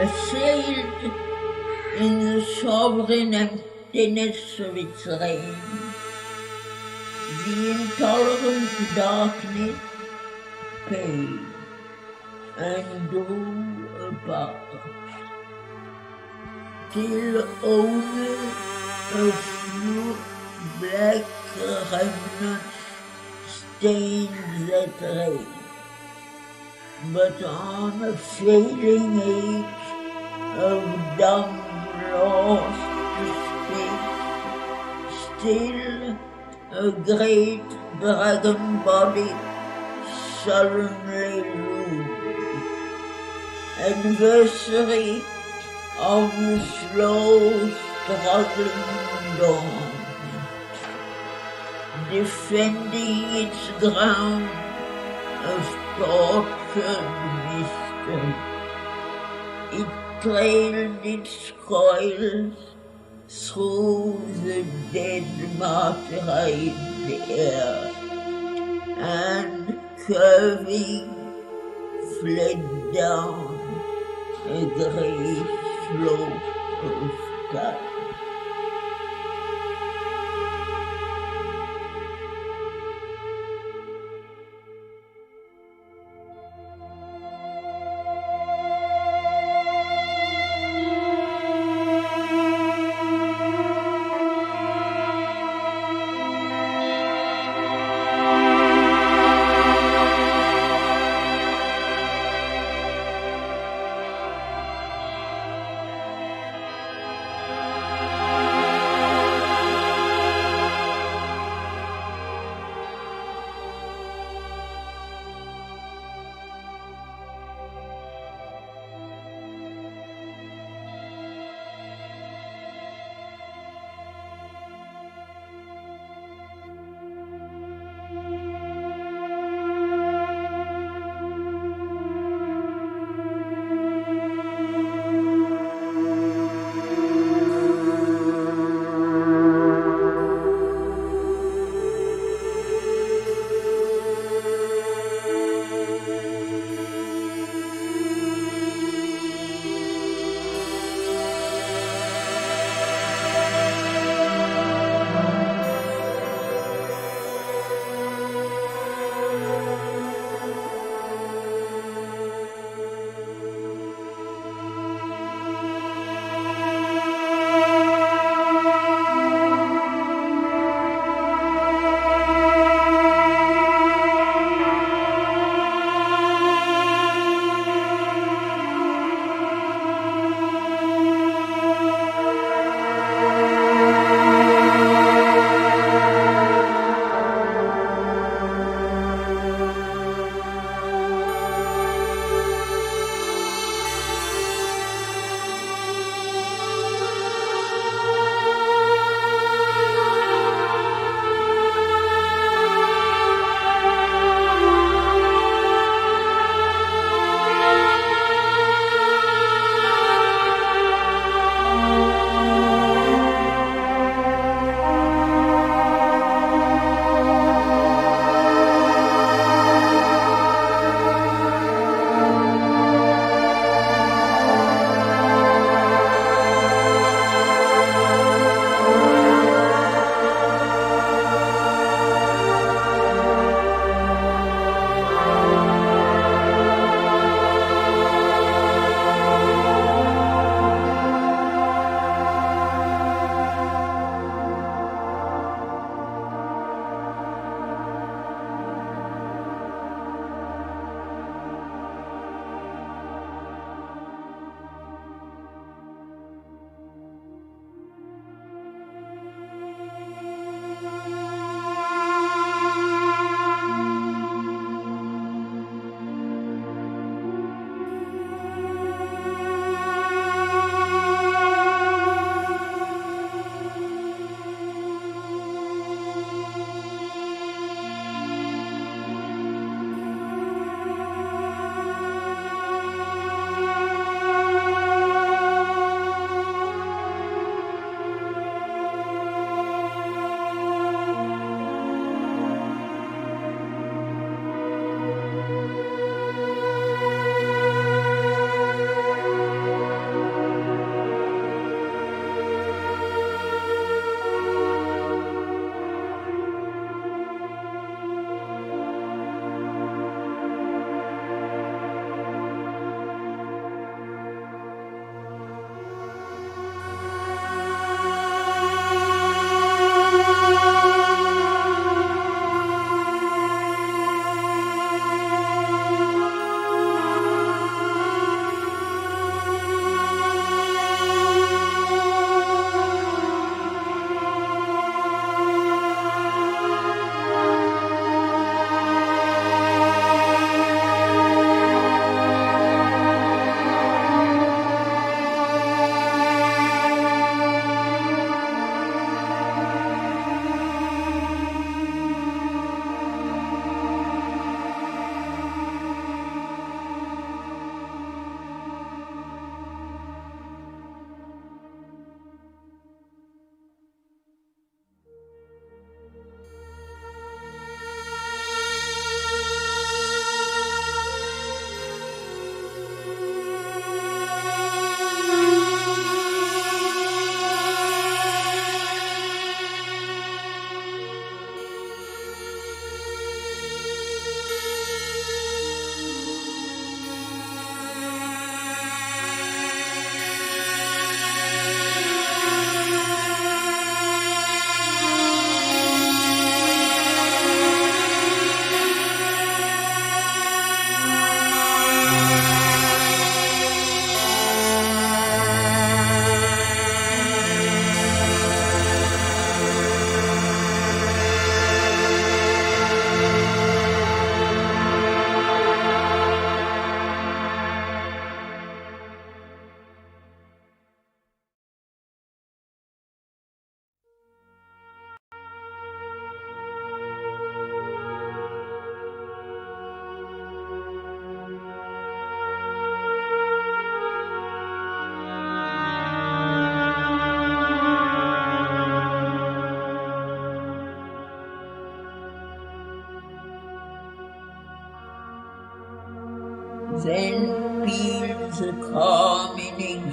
sailed in the sovereign emptiness of its reign. The intolerant darkness paled and drew apart, till only a few black remnants stained that rain. But on a failing age of dumb lost to space, still a great dragon body sullenly loomed, adversary of the slow struggling dawn, defending its ground of tortured mystery. It trailed its coils through the dead martyr in the air, and curving fled down a grey slope of time.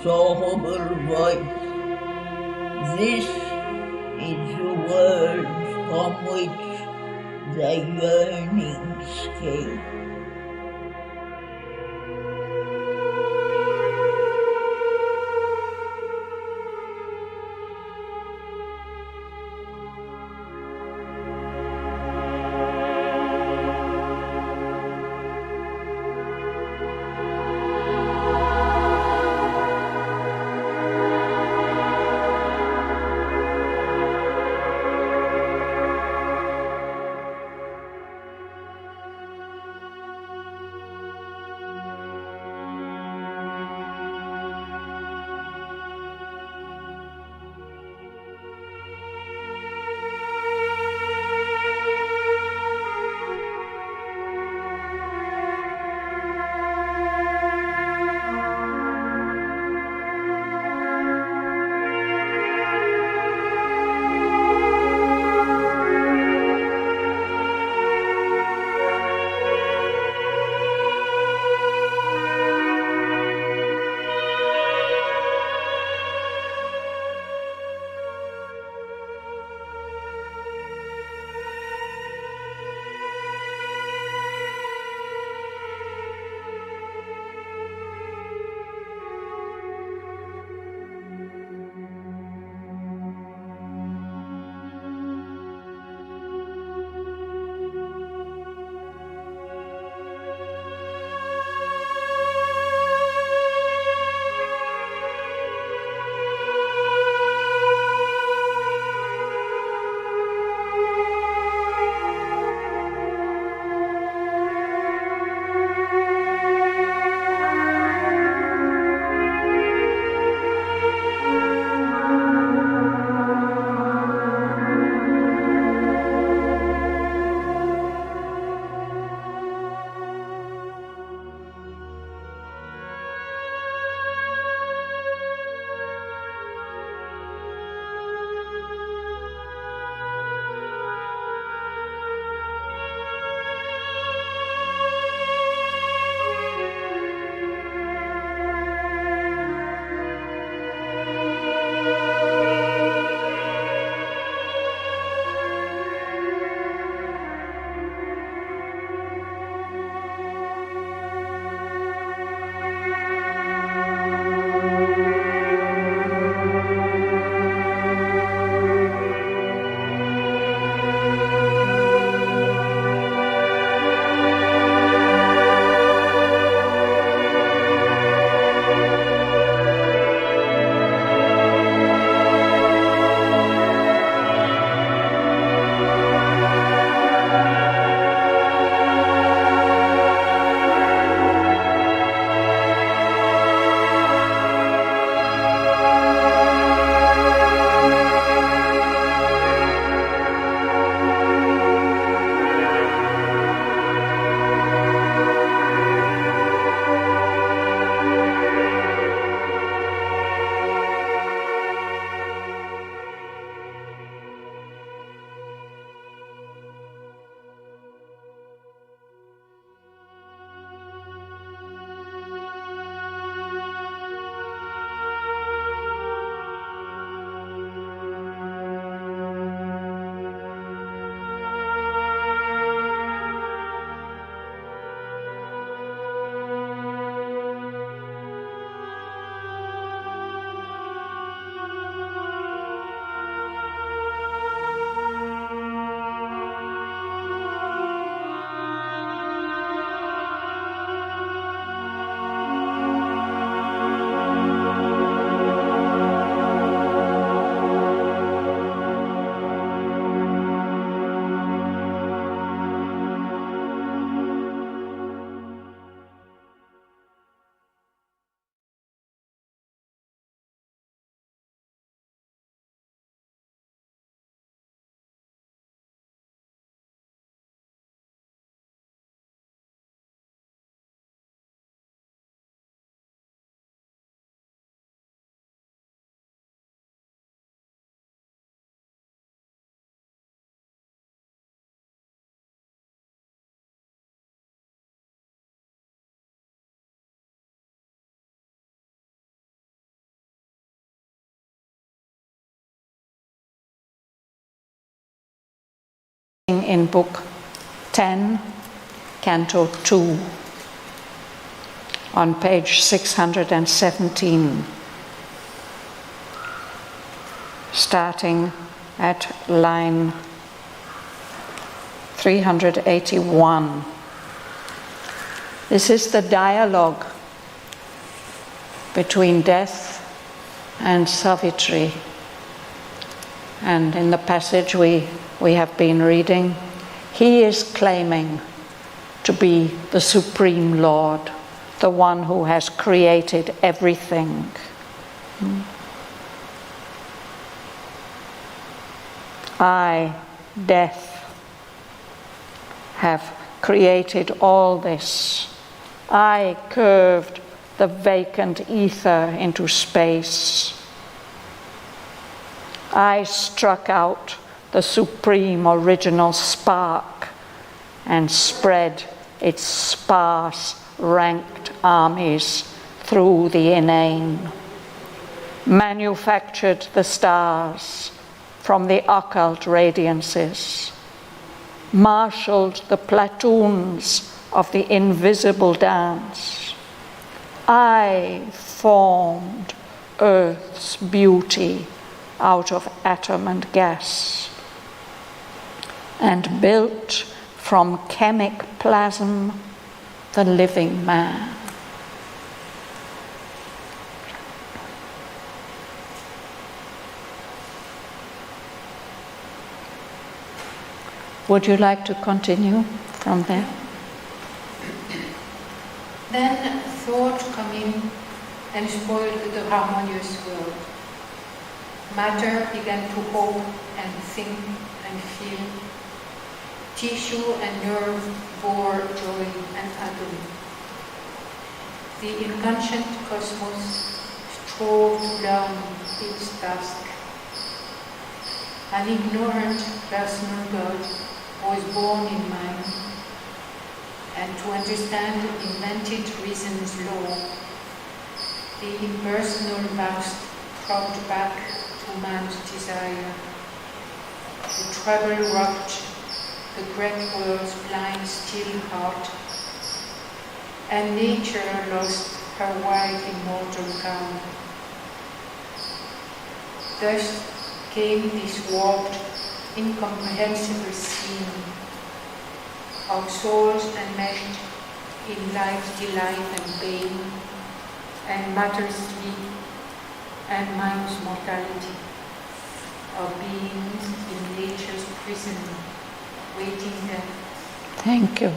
inexorable voice. This is the world from which the yearnings came. in Book 10, Canto 2, on page 617, starting at line 381. This is the dialogue between Death and Savitri. And in the passage we have been reading, he is claiming to be the Supreme Lord, the one who has created everything. I, Death, have created all this. I curved the vacant ether into space. I struck out the supreme original spark and spread its sparse, ranked armies through the inane. Manufactured the stars from the occult radiances. Marshaled the platoons of the invisible dance. I formed Earth's beauty out of atom and gas, and built from chemic plasm the living man. Would you like to continue from there? Then thought come in and spoiled the harmonious world. Matter began to hope and think and feel. Tissue and nerve bore joy and agony. The inconscient cosmos strove to learn its task. An ignorant personal God was born in mind, and to understand invented reason's law, the impersonal vast propped back to man's desire. The trouble rocked the great world's blind still heart, and nature lost her wide immortal calm. Thus came this warped, incomprehensible scene of souls enmeshed in life's delight and pain, and matter's sleep and mind's mortality, of beings in nature's prison, waiting death. Thank you.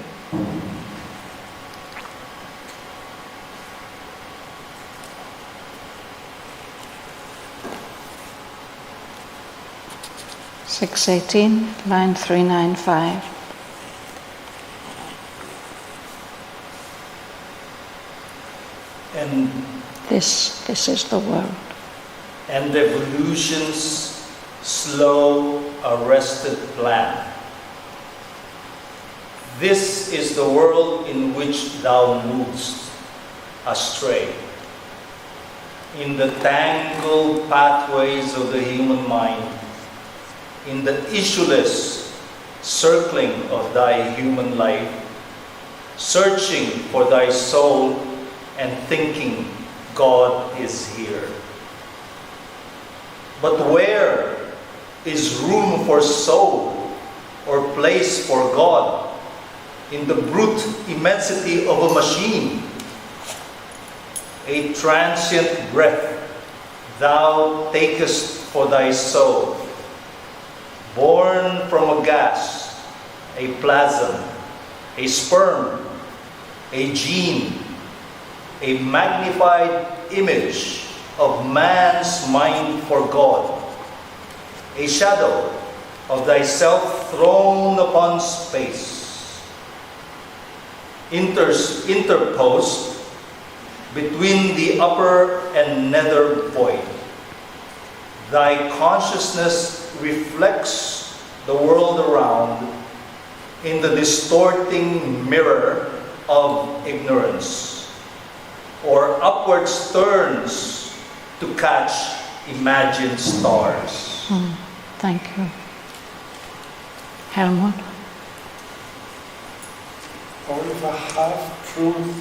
(618), line 395. And This is the world. And evolution's slow, arrested plan. This is the world in which thou movest astray. In the tangled pathways of the human mind, in the issueless circling of thy human life, searching for thy soul and thinking God is here. But where is room for soul or place for God in the brute immensity of a machine? A transient breath thou takest for thy soul, born from a gas, a plasm, a sperm, a gene, a magnified image of man's mind for God, a shadow of thyself thrown upon space, interposed between the upper and nether void. Thy consciousness reflects the world around in the distorting mirror of ignorance, or upwards turns to catch imagined stars. Thank you. Helmut? or if a half-truth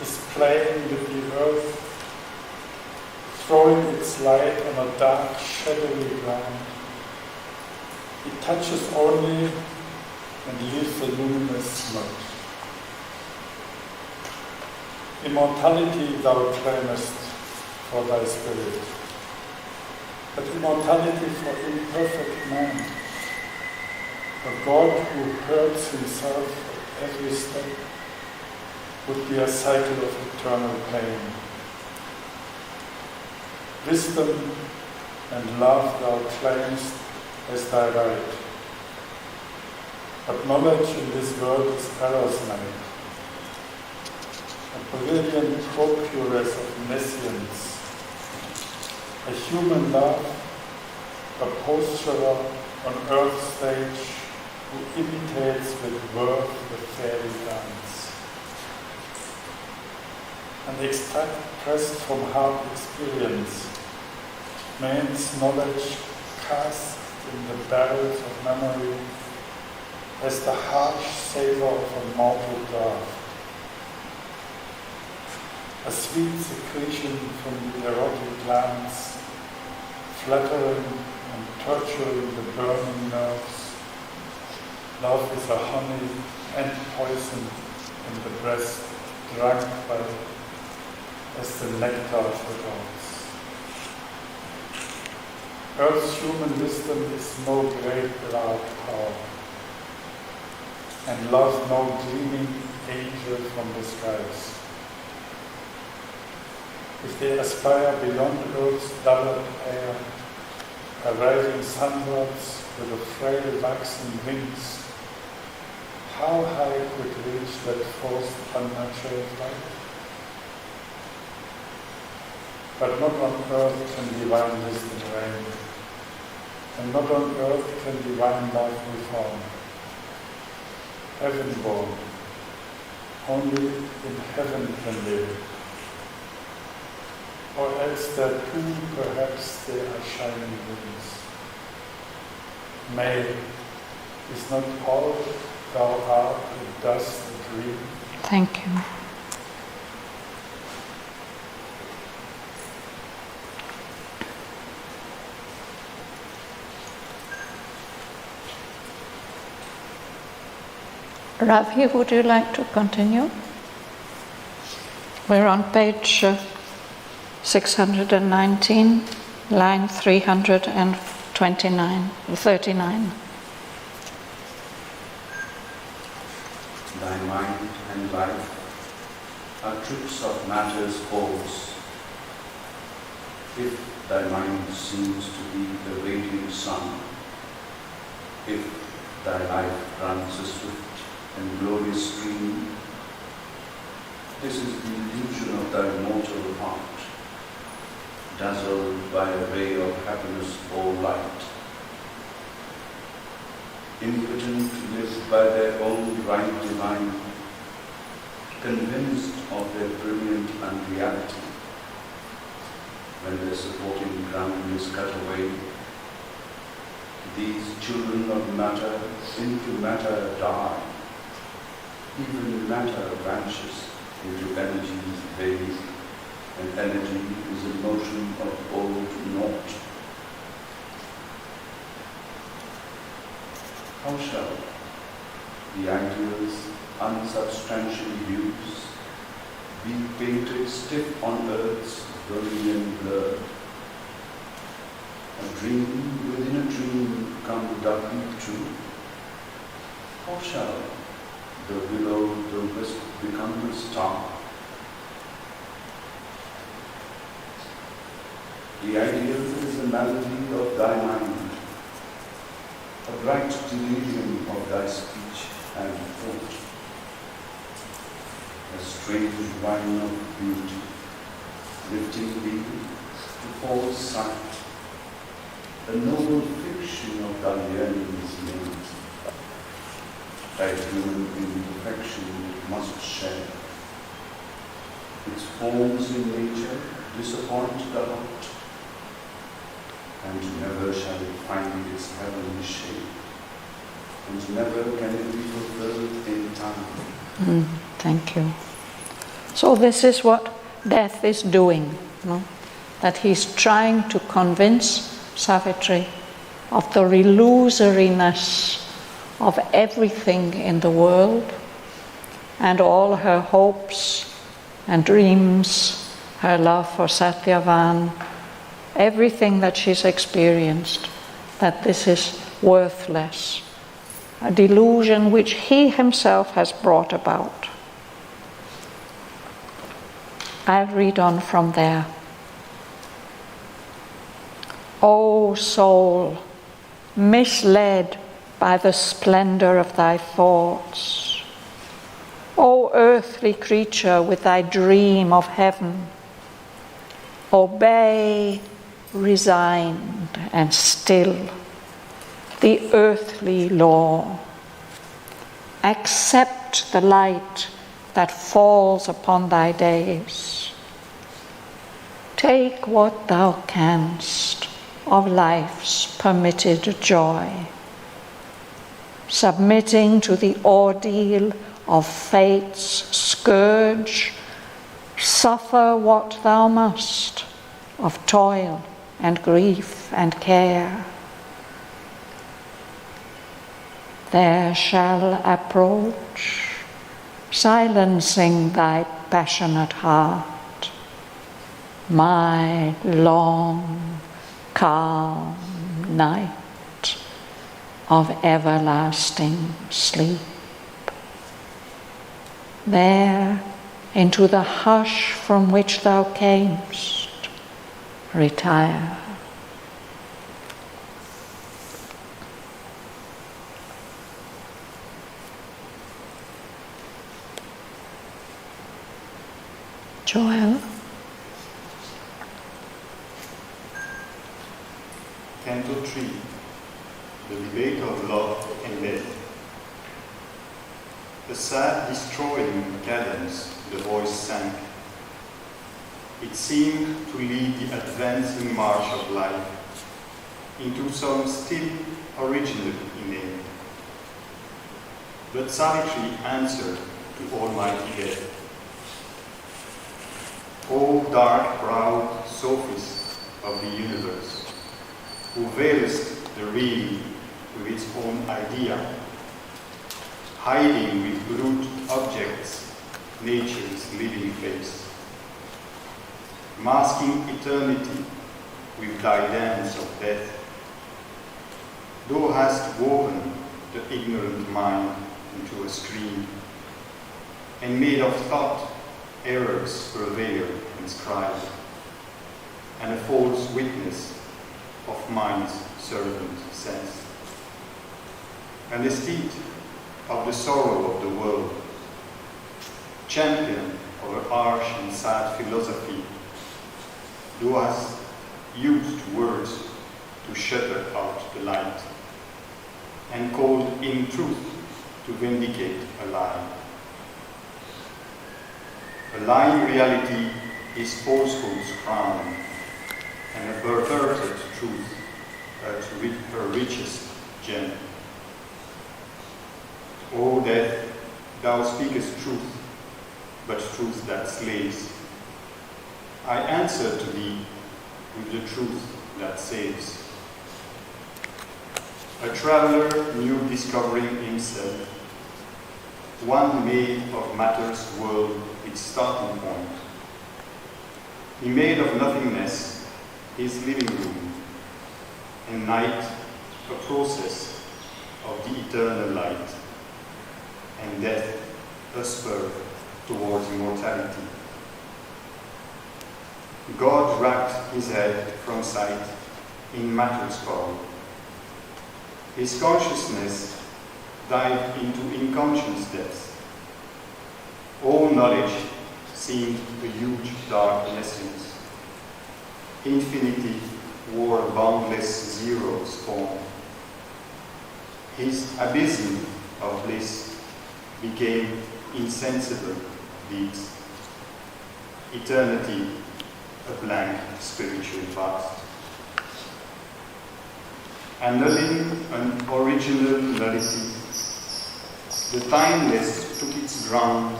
is playing with the earth, throwing its light on a dark, shadowy ground. It touches only and leaves a luminous smoke. Immortality thou claimest for thy spirit, but immortality for imperfect man, a God who hurts himself at every step, would be a cycle of eternal pain. Wisdom and love thou claimest as thy right, but knowledge in this world is error's night, a brilliant procuress of nescience, a human love, a posturer on earth's stage who imitates with worth the fairy dance. An extract pressed from hard experience, man's knowledge cast in the barrels of memory as the harsh savor of a mortal draught. A sweet secretion from the erotic glance, flattering and torturing the burning nerves. Love is a honey and poison in the breast, drunk by as the nectar of the gods. Earth's human wisdom is no great large power, and love no gleaming angel from the skies. If they aspire beyond Earth's dullard air, arriving sunwards with a frail waxen wings, how high could reach that forced unnatural flight? But not on earth can divine wisdom reign, and not on earth can divine love be found. Heaven-born, only in heaven can live, or else there too perhaps there are shining wings. May, is not all thou art in dust a dream? Thank you. Ravi, would you like to continue? We're on page 619, line 39. Thy mind and life are tricks of matter's course. If thy mind seems to be the radiant sun, if thy life runs a swift and glorious stream, this is the illusion of thy mortal heart, dazzled by a ray of happiness or light. Impotent to live by their own right divine, convinced of their brilliant unreality. When their supporting ground is cut away, these children of matter into matter die. Even matter vanishes into energy's veil, and energy is a motion of old naught. How shall the ideal's unsubstantial hues be painted stiff on earth's vermilion blur? A dream within a dream come doubly true? How shall the willow, the wisp become a star? The ideal is the melody of thy mind, a bright delirium of thy speech and thought, a strange wine of beauty, lifting thee to false sight, a noble fiction of thy yearnings made. Thy human imperfection it must share. Its forms in nature disappoint the heart, and never shall it find its heavenly shape. and never can it be fulfilled in time. Thank you. So this is what death is doing, no? That he's trying to convince Savitri of the illusoriness of everything in the world, and all her hopes and dreams, her love for Satyavan, everything that she's experienced, that this is worthless, a delusion which he himself has brought about. I'll read on from there. O soul, misled by the splendor of thy thoughts, O earthly creature with thy dream of heaven, obey, resigned and still, the earthly law. Accept the light that falls upon thy days. Take what thou canst of life's permitted joy, submitting to the ordeal of fate's scourge, suffer what thou must of toil and grief and care. There shall approach, silencing thy passionate heart, my long, calm night of everlasting sleep. There, into the hush from which thou camest, retire. Joel? Canto 3, the debate of love and death. A sad, destroying cadence, the voice sank. It seemed to lead the advancing march of life into some still original inane. But Savitri answered to Almighty Death. O dark-browed sophist of the universe, who veilest the real with its own idea, hiding with brute objects nature's living face, masking eternity with thy dance of death. Thou hast woven the ignorant mind into a screen, and made of thought errors purveyor and scribe, and a false witness of mind's servant sense. And instead of the sorrow of the world, champion of a harsh and sad philosophy, thou hast used words to shutter out the light, and called in truth to vindicate a lie. A lying reality is falsehood's crown, and a perverted truth her richest gem. O death, thou speakest truth, but truth that slays. I answer to thee with the truth that saves. A traveler new discovering himself, one made of matter's world its starting point. He made of nothingness his living room, and night a process of the eternal light, and death a spur towards immortality. God wrapped his head from sight in matter's power. His consciousness dived into inconscious depths. All knowledge seemed a huge dark essence. Infinity wore a boundless zero's form. His abysm of bliss became insensible deeds. Eternity, a blank spiritual past. annulling an original nullity. The timeless took its ground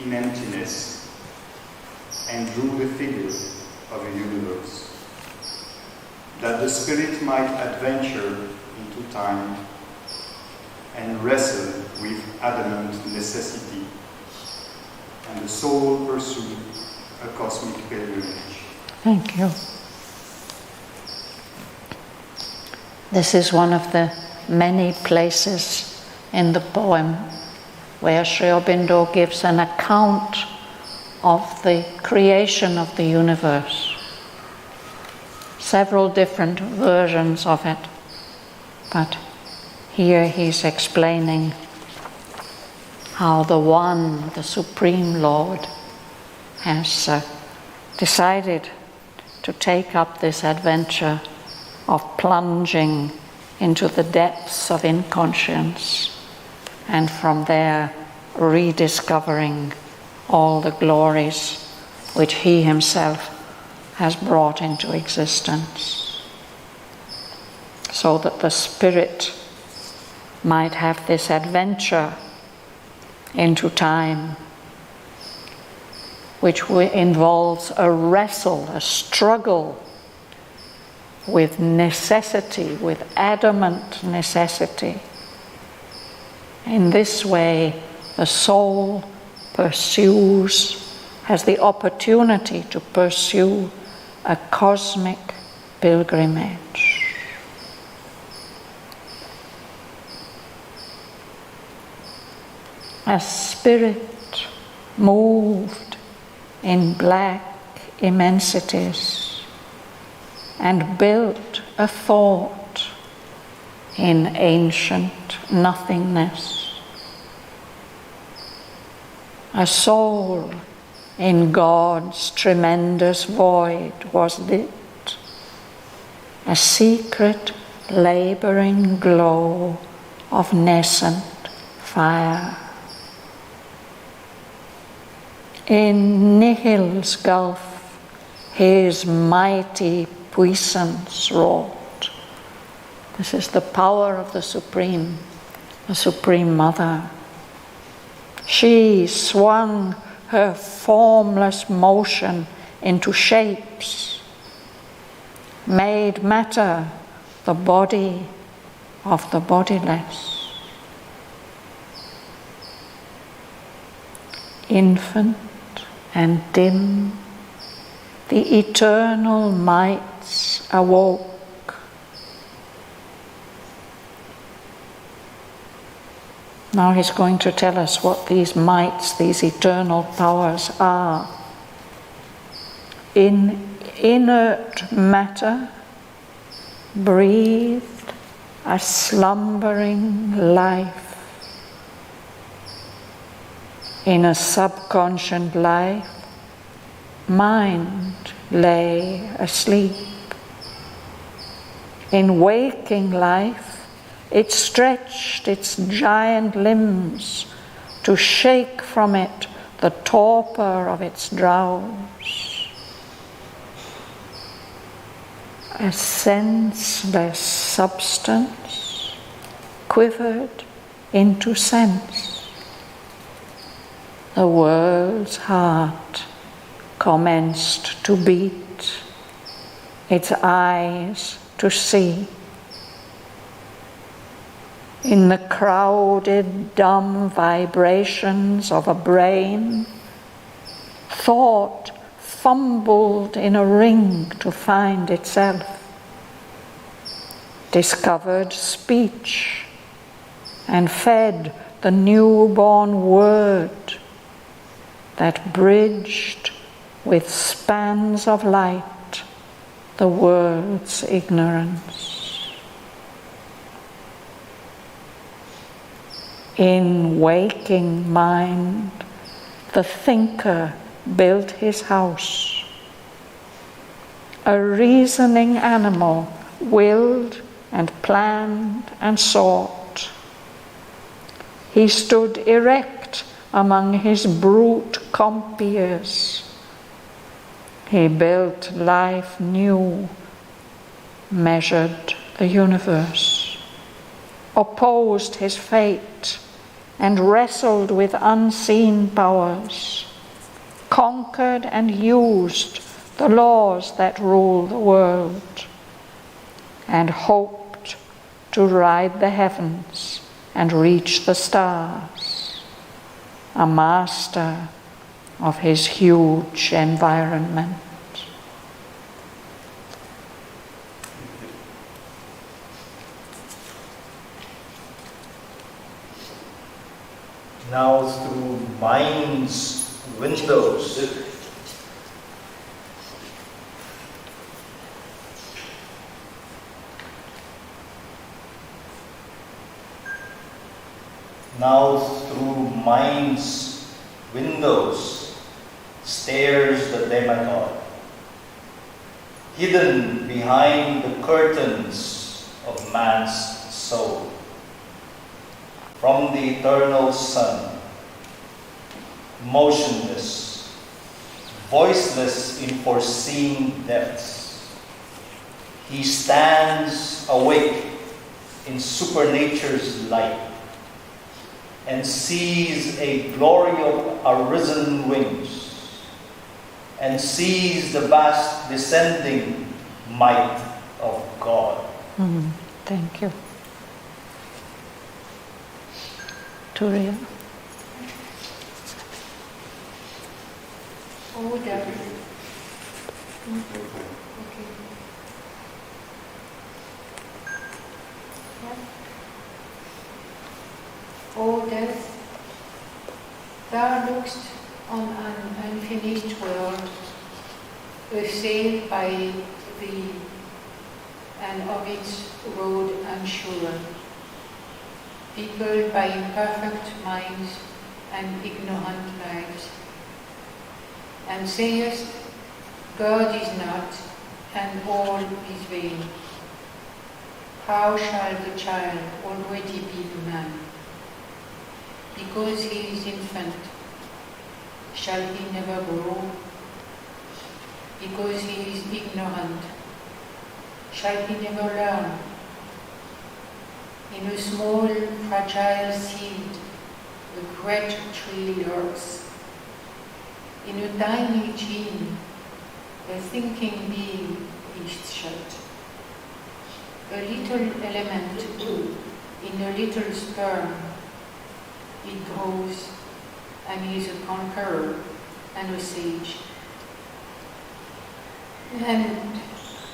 in emptiness and drew the figure of a universe, that the spirit might adventure into time and wrestle with adamant necessity, and the soul pursue a cosmic pilgrimage. Thank you. This is one of the many places in the poem where Sri Aurobindo gives an account of the creation of the universe. Several different versions of it, but here he's explaining how the One, the Supreme Lord, has decided to take up this adventure of plunging into the depths of inconscience, and from there rediscovering all the glories which he himself has brought into existence, so that the spirit might have this adventure into time, which involves a wrestle, a struggle with necessity, with adamant necessity. In this way, the soul has the opportunity to pursue a cosmic pilgrimage. A spirit moved in black immensities and built a thought in ancient nothingness. A soul in God's tremendous void was lit, a secret laboring glow of nascent fire. In Nihil's gulf, his mighty puissance wrought. This is the power of the Supreme Mother. She swung her formless motion into shapes, made matter the body of the bodiless. Infant and dim, the eternal mights awoke. Now he's going to tell us what these mights, these eternal powers are. In inert matter breathed a slumbering life. In a subconscious life, mind lay asleep. In waking life, it stretched its giant limbs to shake from it the torpor of its drowse. A senseless substance quivered into sense. The world's heart commenced to beat, its eyes to see. In the crowded, dumb vibrations of a brain, thought fumbled in a ring to find itself, discovered speech, and fed the newborn word that bridged with spans of light the world's ignorance. In waking mind, the thinker built his house. A reasoning animal willed and planned and sought. He stood erect among his brute compeers. He built life new, measured the universe, opposed his fate, and wrestled with unseen powers, conquered and used the laws that rule the world, and hoped to ride the heavens and reach the stars, a master of his huge environment. Now through mind's windows, stares the demigod, hidden behind the curtains of man's soul. From the eternal sun, motionless, voiceless in foreseen depths, he stands awake in supernature's light and sees a glory of arisen wings and sees the vast descending might of God. Thank you. Turiya. Oh, death. Okay. Yeah. Oh, death, thou lookst on an unfinished world, assailed by thee, and of its road unsure, peopled by imperfect minds and ignorant lives, and sayest, God is not, and all is vain. How shall the child already be man? Because he is infant, shall he never grow? Because he is ignorant, shall he never learn? In a small, fragile seed, a great tree lurks. In a tiny gene, a thinking being is shut. A little element in a little sperm, it grows and is a conqueror and a sage. And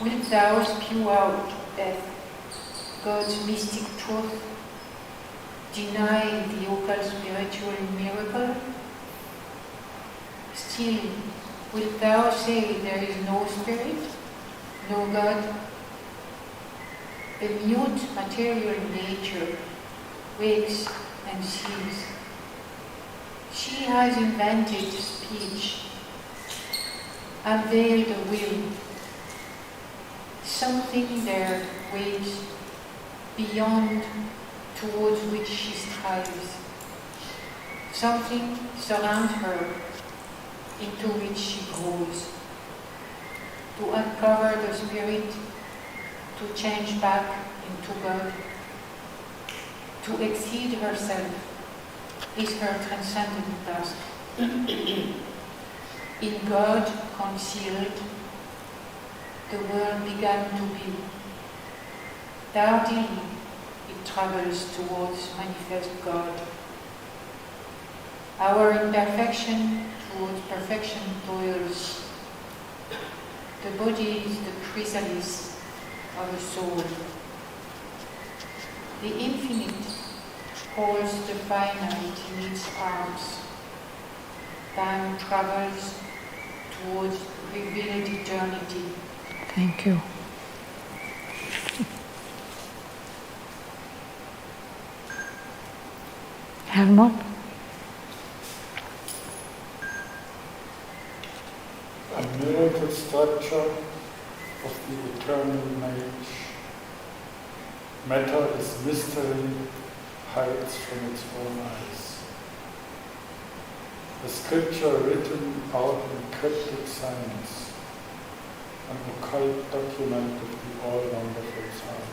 wilt thou spew out death, God's mystic truth, deny the occult spiritual miracle? Still, wilt thou say there is no spirit, no God? The mute material nature wakes and sees. She has invented speech, unveiled a will. Something there waves beyond towards which she strives. Something surrounds her into which she grows. To uncover the spirit, to change back into God, to exceed herself is her transcendent task. In God concealed, the world began to be. Tardily, it travels towards manifest God. Our imperfection towards perfection toils. The body is the chrysalis of the soul. The infinite holds the finite in its arms. Time travels towards revealed eternity. Thank you. Helmut? A miracle structure of the eternal age. Matter is mystery, hides from its own eyes. A scripture written out in cryptic science, an occult document of the all-wonderful sound.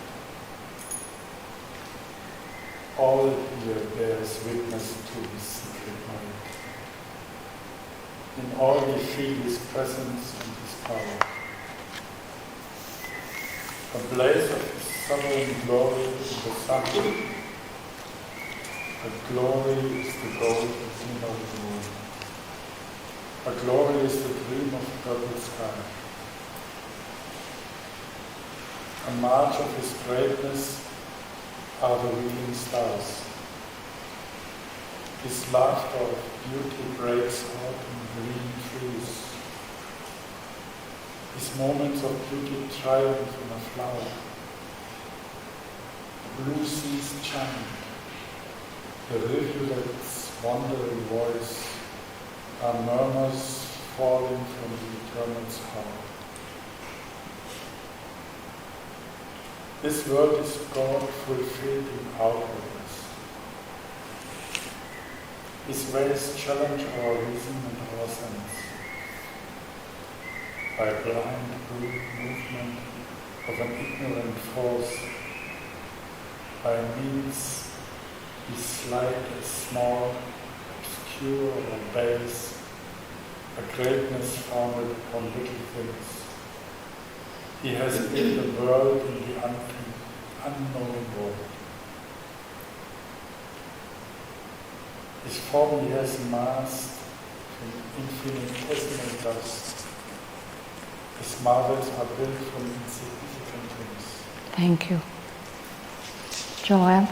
all here bears witness to his secret mind. In all we feel his presence and his power. A blaze of his sovereign glory in the sun. A glory is the gold of the moon. A glory is the dream of purple sky. A march of his greatness are the reeling stars. His laughter of beauty breaks out in green trees. His moments of beauty triumph in a flower. Blue seas chant. The rivulet's wandering voice are murmurs falling from the eternal's heart. This world is God fulfilled in outwardness. His ways challenge our reason and our sense. By blind movement of an ignorant force, by means he slight a small, obscure or base, a greatness founded upon little things. He has built a world in the unknown world. His form he has masked from infinitesimal dust. His marvels are built from insignificant things. Thank you. Joanne?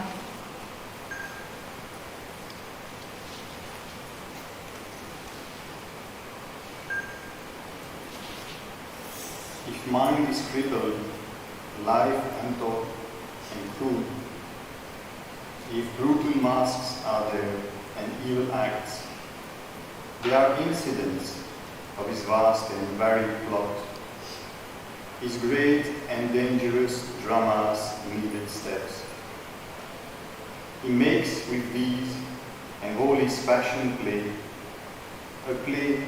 If mind is crippled, life untaught and cruel, if brutal masks are there and evil acts, they are incidents of his vast and varied plot, his great and dangerous drama's needed steps. He makes with these and all his passion play, a play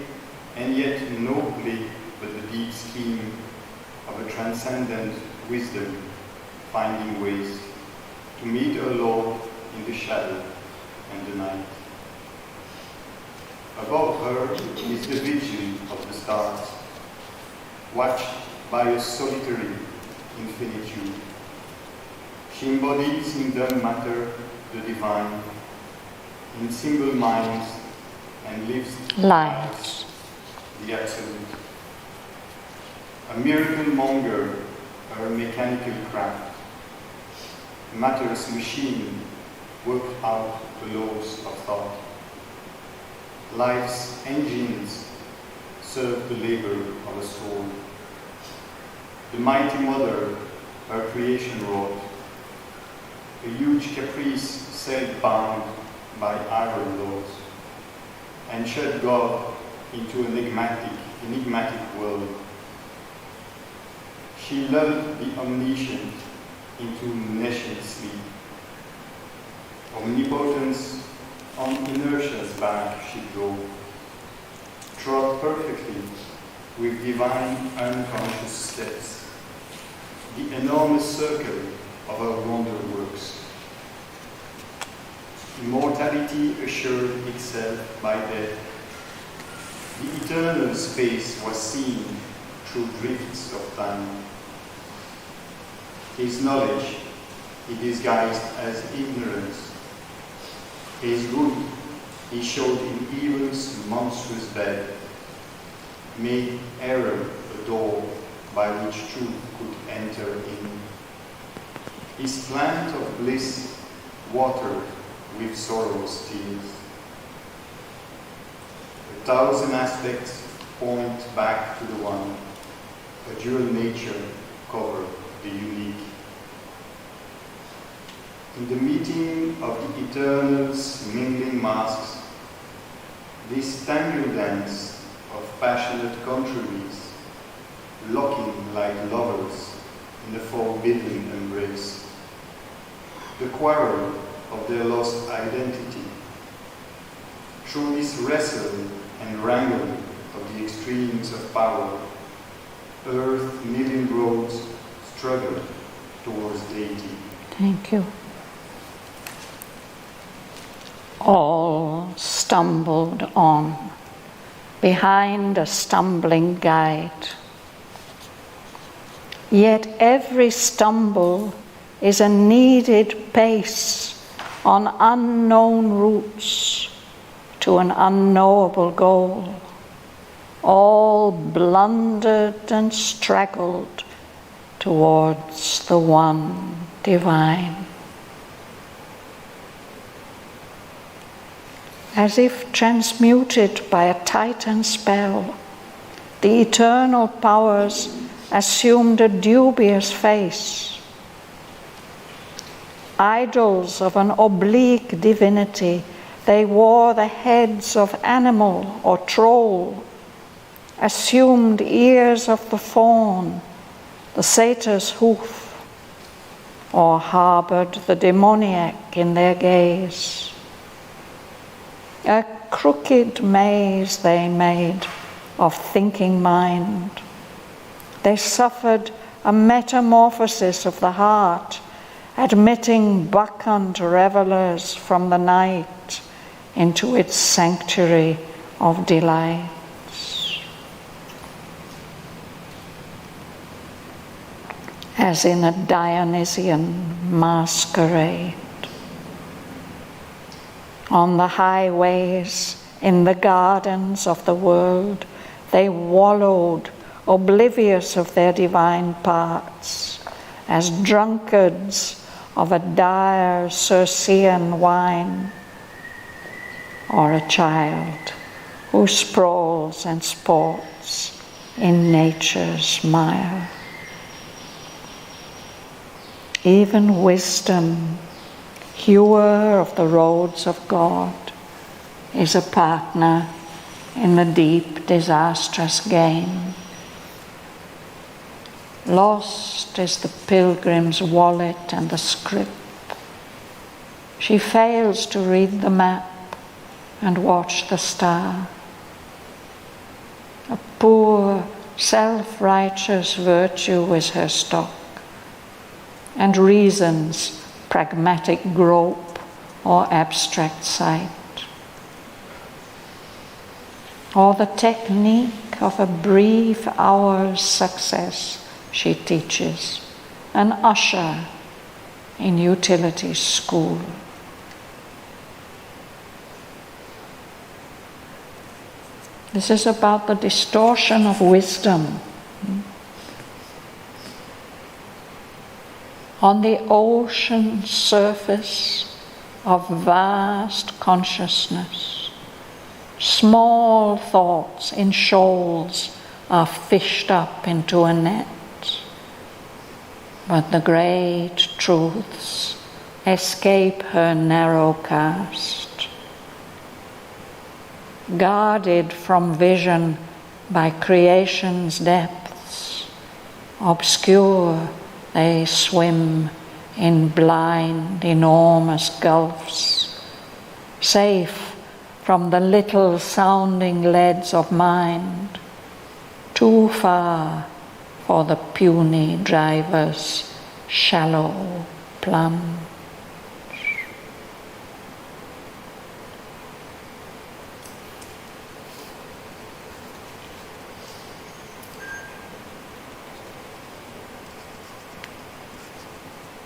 and yet no play but the deep scheme of a transcendent wisdom finding ways to meet our Lord in the shadow and the night. Above her is the vision of the stars, watched by a solitary infinitude. She embodies in dumb matter the divine, in single minds, and lives Lives. the absolute. A miracle monger, her mechanical craft, matter's machine worked out the laws of thought. Life's engines serve the labor of a soul. The mighty mother, her creation wrought, a huge caprice self-bound by iron laws, and shut God into an enigmatic world. She lulled the omniscient into nescient sleep. Omnipotence on inertia's back she drove, trod perfectly with divine unconscious steps, the enormous circle of her wonder works. Immortality assured itself by death. The eternal space was seen through drifts of time. His knowledge he disguised as ignorance. His good he showed in evil's monstrous bed, made error a door by which truth could enter in. His plant of bliss watered with sorrow's tears. 1,000 aspects point back to the one, a dual nature covered the unique. In the meeting of the eternal's mingling masks, this tangled dance of passionate contraries, locking like lovers in a forbidden embrace, the quarrel of their lost identity. Through this wrestle and wrangle of the extremes of power, earth million roads struggle towards deity. Thank you. All stumbled on, behind a stumbling guide. Yet every stumble is a needed pace on unknown routes to an unknowable goal. All blundered and straggled towards the one divine. As if transmuted by a Titan spell, the eternal powers assumed a dubious face. Idols of an oblique divinity, they wore the heads of animal or troll, assumed ears of the fawn, the satyr's hoof, or harbored the demoniac in their gaze. A crooked maze they made of thinking mind. They suffered a metamorphosis of the heart, admitting buckhant revelers from the night into its sanctuary of delights. As in a Dionysian masquerade. On the highways, in the gardens of the world, they wallowed, oblivious of their divine parts, as drunkards of a dire Circean wine, or a child who sprawls and sports in nature's mire. Even wisdom, hewer of the roads of God, is a partner in the deep, disastrous game. Lost is the pilgrim's wallet and the scrip. She fails to read the map and watch the star. A poor, self-righteous virtue is her stock, and reason's pragmatic grope or abstract sight. Or the technique of a brief hour's success she teaches, an usher in utility school. This is about the distortion of wisdom. On the ocean surface of vast consciousness, small thoughts in shoals are fished up into a net. But the great truths escape her narrow cast. Guarded from vision by creation's depths, obscure they swim in blind, enormous gulfs, safe from the little sounding leads of mind, too far for the puny driver's shallow plunge.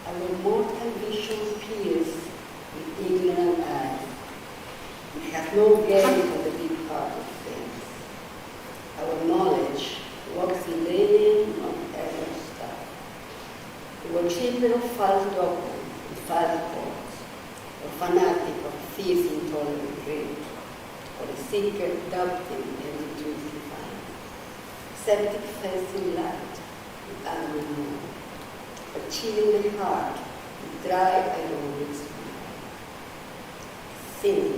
Our mortal vision peers with ignorant eyes. We have no gain for the big part of things. Our knowledge walks in lane on error stuff. We were children of false doctrine and false gods, or fanatic of thieves intolerant drink, or a seeker doubting every truth he finds. Septic face in light, with angry moon, but chilling the heart with dry ironic smile. Cynic.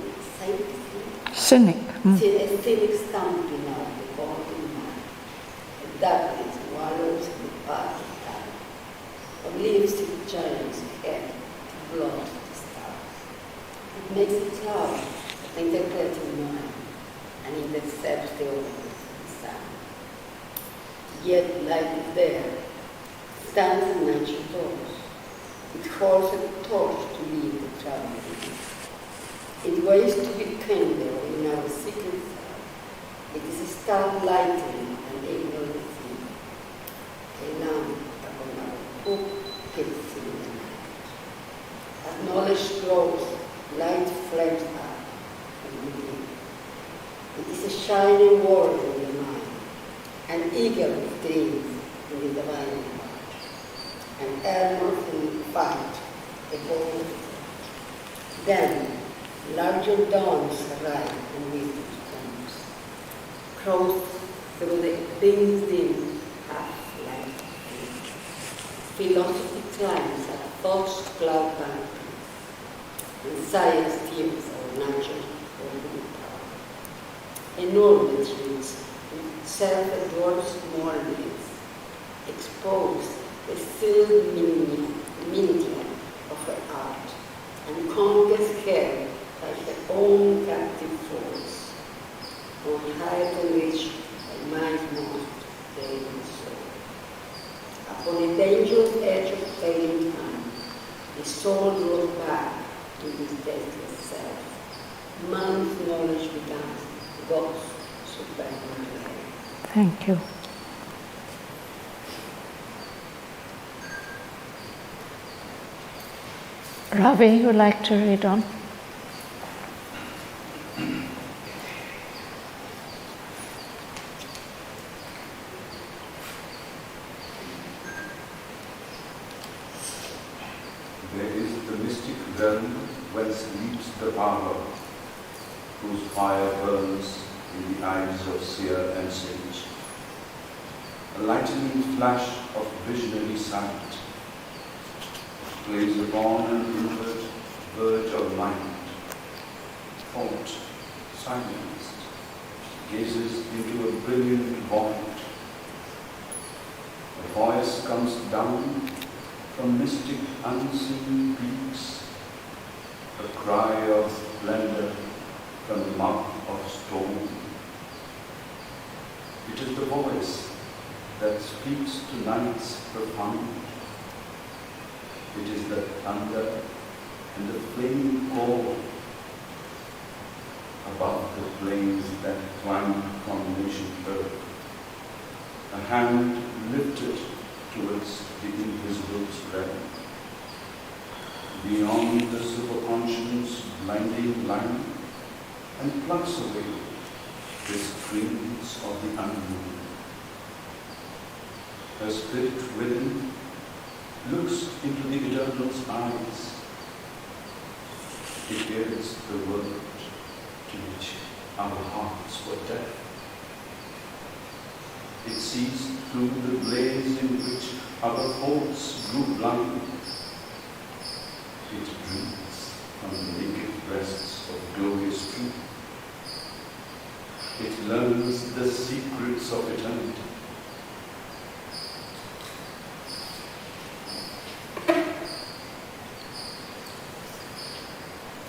A cynic stamping out the golden mind. Darkness wallows in the path of time, or lives in giant's head to blot the stars. It makes it cloud, interpreting mind, and intercepts the omens and sun. Yet light is there, stands in nature's doors. It holds a torch to lead the traveling. It waits to be kindled in our secret self. It is a star lighting an ignorant sea, a lamp upon our hope keeps in the night. As knowledge grows, light flames up from within. It is a shining world in the mind, an eagle with dreams in the divine heart, an armor in fight, a bold. Then larger dawns arrive and wisdom comes, cross through the dim half-light. Philosophy climbs at thought's cloud boundaries, and science tunes our natural golden power. Enormous roots with self-adored mornings expose the sealed miniature of her art, and conquers her by her own captive force, on high to reach a mind-most daily soul. Upon a dangerous edge of fading time, the soul draws back to his deathless self. Man's knowledge becomes God's supreme reality. Thank you. Ravi, you would like to read on? There is the mystic realm whence leaps the power, whose fire burns in the eyes of seer and sage. A lightning flash of visionary sight plays upon an inward verge of mind. Thought, silenced, gazes into a brilliant void. A voice comes down from mystic unseen peaks, a cry of splendor from the mouth of storm. It is the voice that speaks to nights profound. It is the thunder and the flaming call above the flames that climb from nation earth. A hand lifted towards the invisible realm. Beyond the superconscious blinding line, and plucks away the screens of the unknown. Her spirit within looks into the eternal's eyes. It hears the word to which our hearts were deaf. It sees through the blaze in which our hopes grew blind. It dreams from the naked breasts of glorious truth. It learns the secrets of eternity.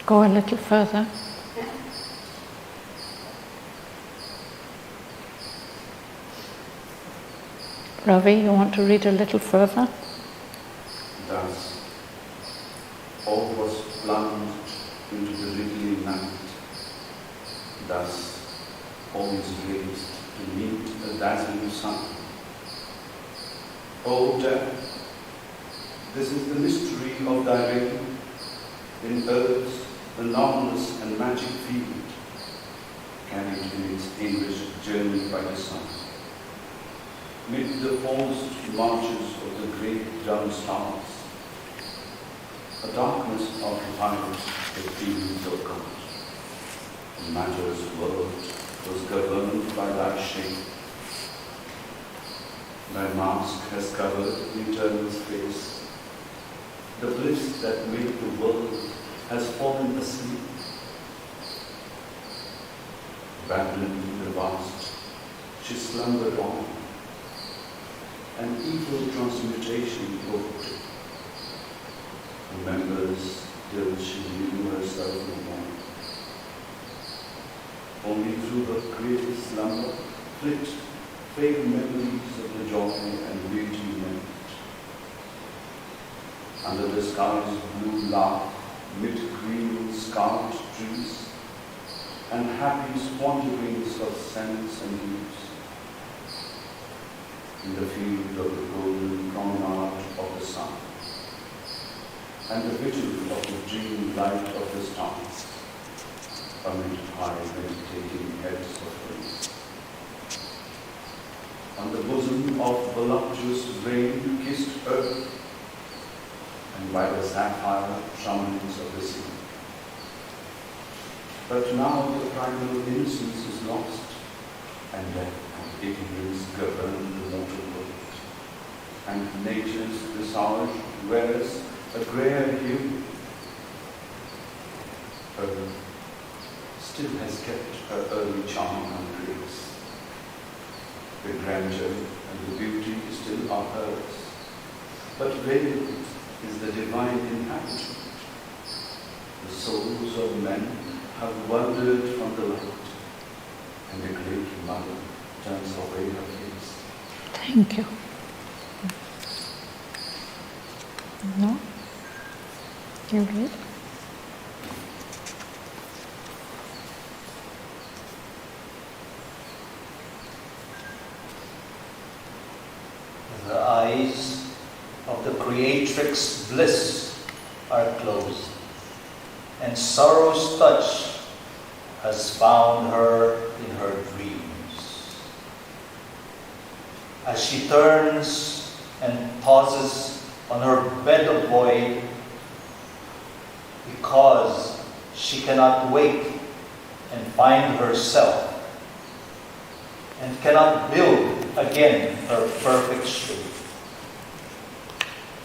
Go a little further. Ravi, you want to read a little further? Thus, all was plunged into the wriggling night. Thus, all is raised to meet a dazzling sun. O death, this is the mystery of thy reign in earth's anomalous and magic field, carried in its English journey by the sun. Mid the forced marches of the great dumb stars, a darkness occupies the fields of God. Matter's world was governed by thy shape. Thy mask has covered eternal space. The bliss that made the world has fallen asleep. Abandoned in the vast, she slumbered on. An evil transmutation wrought. Remembers till she knew herself no more. Only through her creative slumber flit vague memories of the joy and beauty meant. Under the sky's blue laugh, mid green scarlet trees, and happy squanderings of scents and leaves. In the field of the golden promenade of the sun, and the vigil of the dream light of the stars, amid high meditating heads of trees. On the bosom of voluptuous rain-kissed earth, and by the sapphire shroudings of the sea. But now the primal innocence is lost, and death and ignorance govern the mortal world, and nature's visage wears a greyer hue. Earth still has kept her early charm and grace. The grandeur and the beauty still are hers, but veiled is the divine inhabitant. The souls of men have wandered from the light, and the great mother turns away her face. Thank you. No? You read? The eyes of the Creatrix bliss are closed, and sorrow's touch has found her in her dreams. As she turns and pauses on her bed of void, because she cannot wake and find herself, and cannot build again her perfect shape.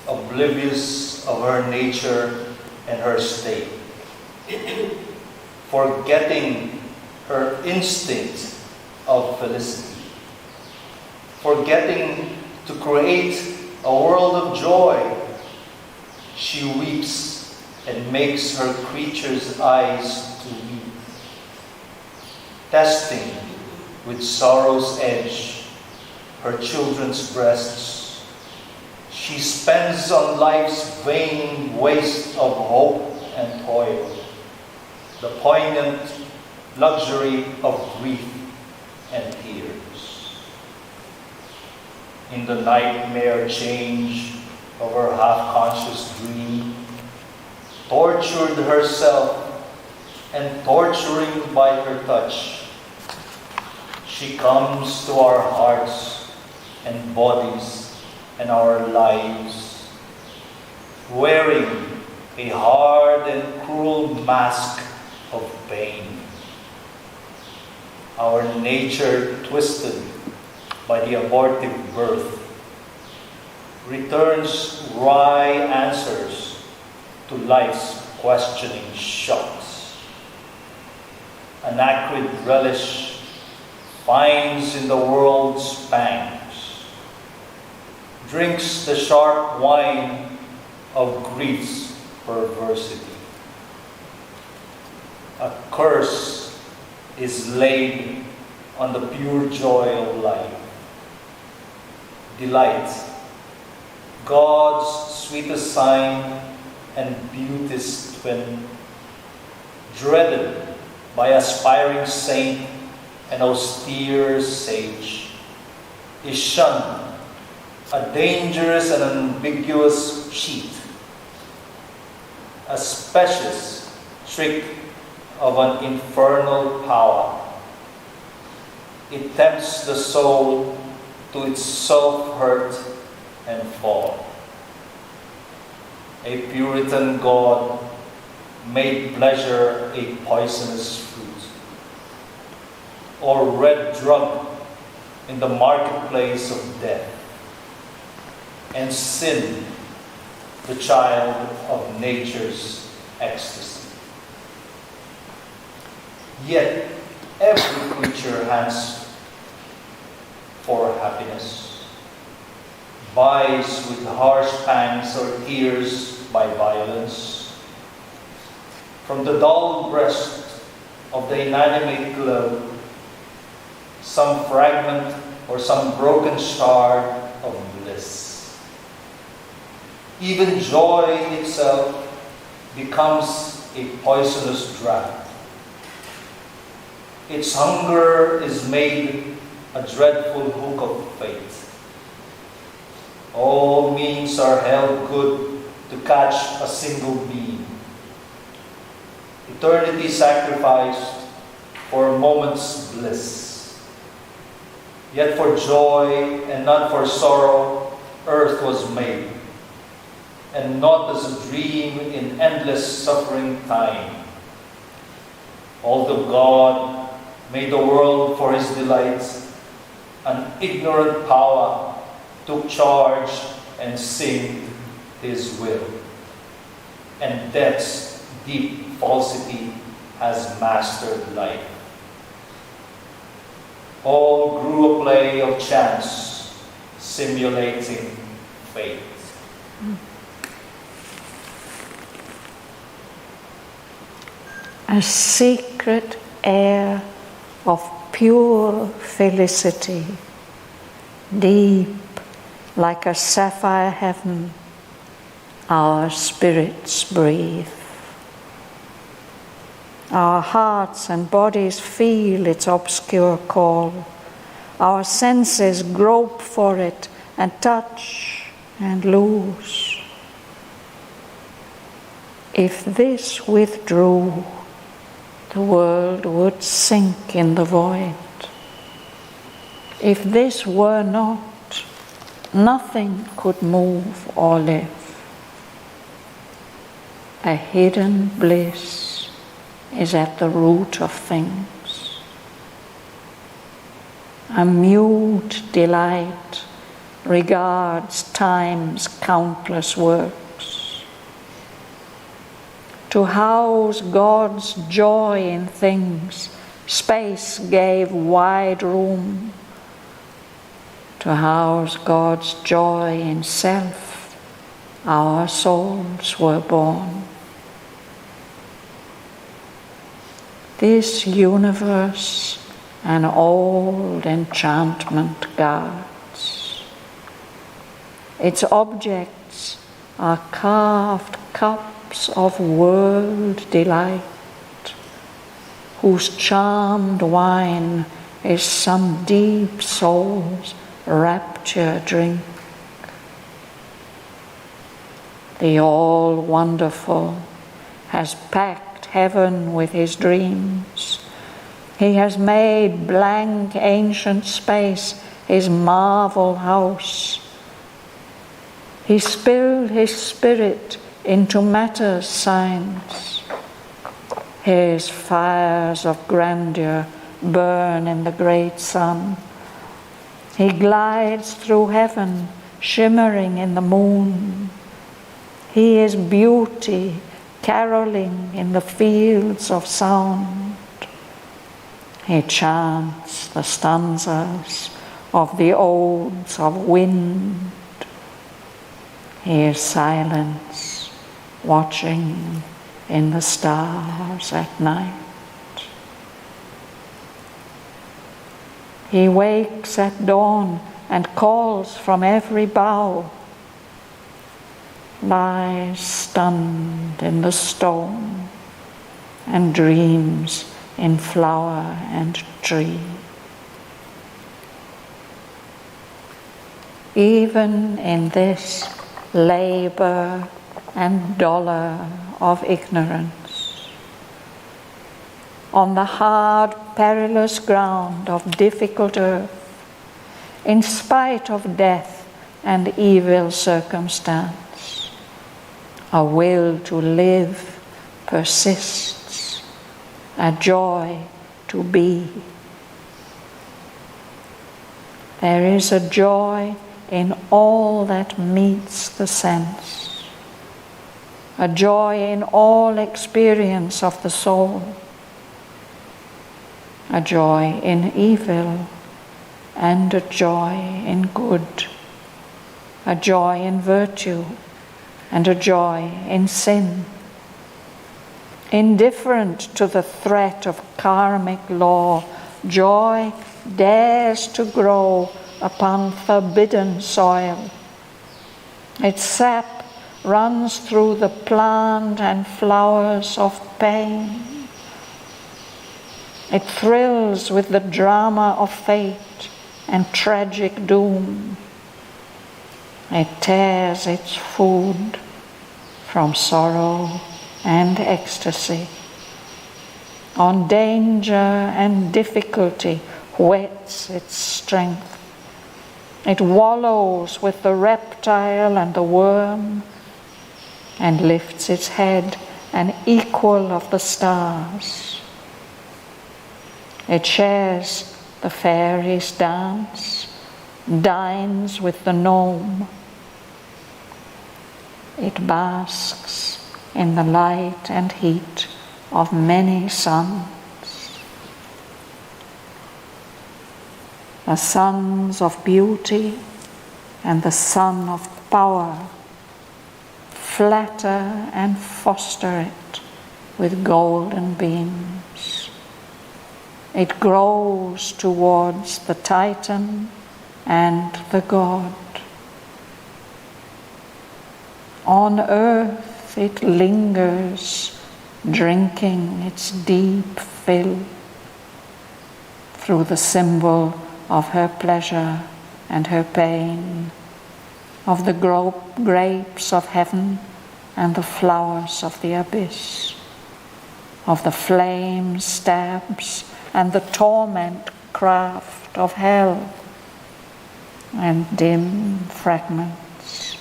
Oblivious of her nature and her state, forgetting her instinct of felicity, forgetting to create a world of joy, she weeps and makes her creature's eyes to weep, testing with sorrow's edge her children's breasts. She spends on life's vain waste of hope and toil the poignant luxury of grief and tears. In the nightmare change of her half-conscious dream, tortured herself and torturing by her touch, she comes to our hearts and bodies and our lives, wearing a hard and cruel mask of pain. Our nature, twisted by the abortive birth, returns wry answers to life's questioning shocks. An acrid relish finds in the world's pangs, drinks the sharp wine of grief's perversity. A curse is laid on the pure joy of life. Delight, God's sweetest sign and beauteous twin, dreaded by aspiring saint and austere sage, is shunned, a dangerous and ambiguous cheat, a specious trick of an infernal power. It tempts the soul to its self-hurt and fall. A Puritan God made pleasure a poisonous fruit, or red drug in the marketplace of death, and sin, the child of nature's ecstasy. Yet every creature has for happiness, buys with harsh pangs or tears by violence. From the dull breast of the inanimate globe, some fragment or some broken shard of bliss. Even joy itself becomes a poisonous draught, its hunger is made a dreadful hook of fate. All means are held good to catch a single beam. Eternity sacrificed for a moment's bliss. Yet for joy and not for sorrow, earth was made, and not as a dream in endless suffering time. Although God made the world for his delights, an ignorant power took charge and sinned his will. And death's deep falsity has mastered life. All grew a play of chance, simulating fate. A secret air of pure felicity, deep like a sapphire heaven, our spirits breathe. Our hearts and bodies feel its obscure call. Our senses grope for it and touch and lose. If this withdrew, the world would sink in the void. If this were not, nothing could move or live. A hidden bliss is at the root of things. A mute delight regards time's countless works. To house God's joy in things, space gave wide room. To house God's joy in self, our souls were born. This universe an old enchantment guards. Its objects are carved cups of world delight, whose charmed wine is some deep soul's rapture drink. The all-wonderful has packed heaven with his dreams. He has made blank ancient space his marvel house. He spilled his spirit into matter's signs. His fires of grandeur burn in the great sun. He glides through heaven, shimmering in the moon. He is beauty, caroling in the fields of sound. He chants the stanzas of the odes of wind. He is silence, watching in the stars at night. He wakes at dawn and calls from every bough, lies stunned in the stone, and dreams in flower and tree. Even in this labor and dollar of ignorance, on the hard, perilous ground of difficult earth, in spite of death and evil circumstance, a will to live persists, a joy to be. There is a joy in all that meets the sense, a joy in all experience of the soul, a joy in evil and a joy in good, a joy in virtue and a joy in sin. Indifferent to the threat of karmic law, joy dares to grow upon forbidden soil. Its sap runs through the plant and flowers of pain. It thrills with the drama of fate and tragic doom. It tears its food from sorrow and ecstasy. On danger and difficulty whets its strength. It wallows with the reptile and the worm and lifts its head an equal of the stars. It shares the fairies' dance, dines with the gnome. It basks in the light and heat of many suns. The suns of beauty and the sun of power flatter and foster it with golden beams. It grows towards the Titan and the God. On earth it lingers, drinking its deep fill through the symbol of her pleasure and her pain, of the grapes of heaven and the flowers of the abyss, of the flame stabs and the torment craft of hell, and dim fragments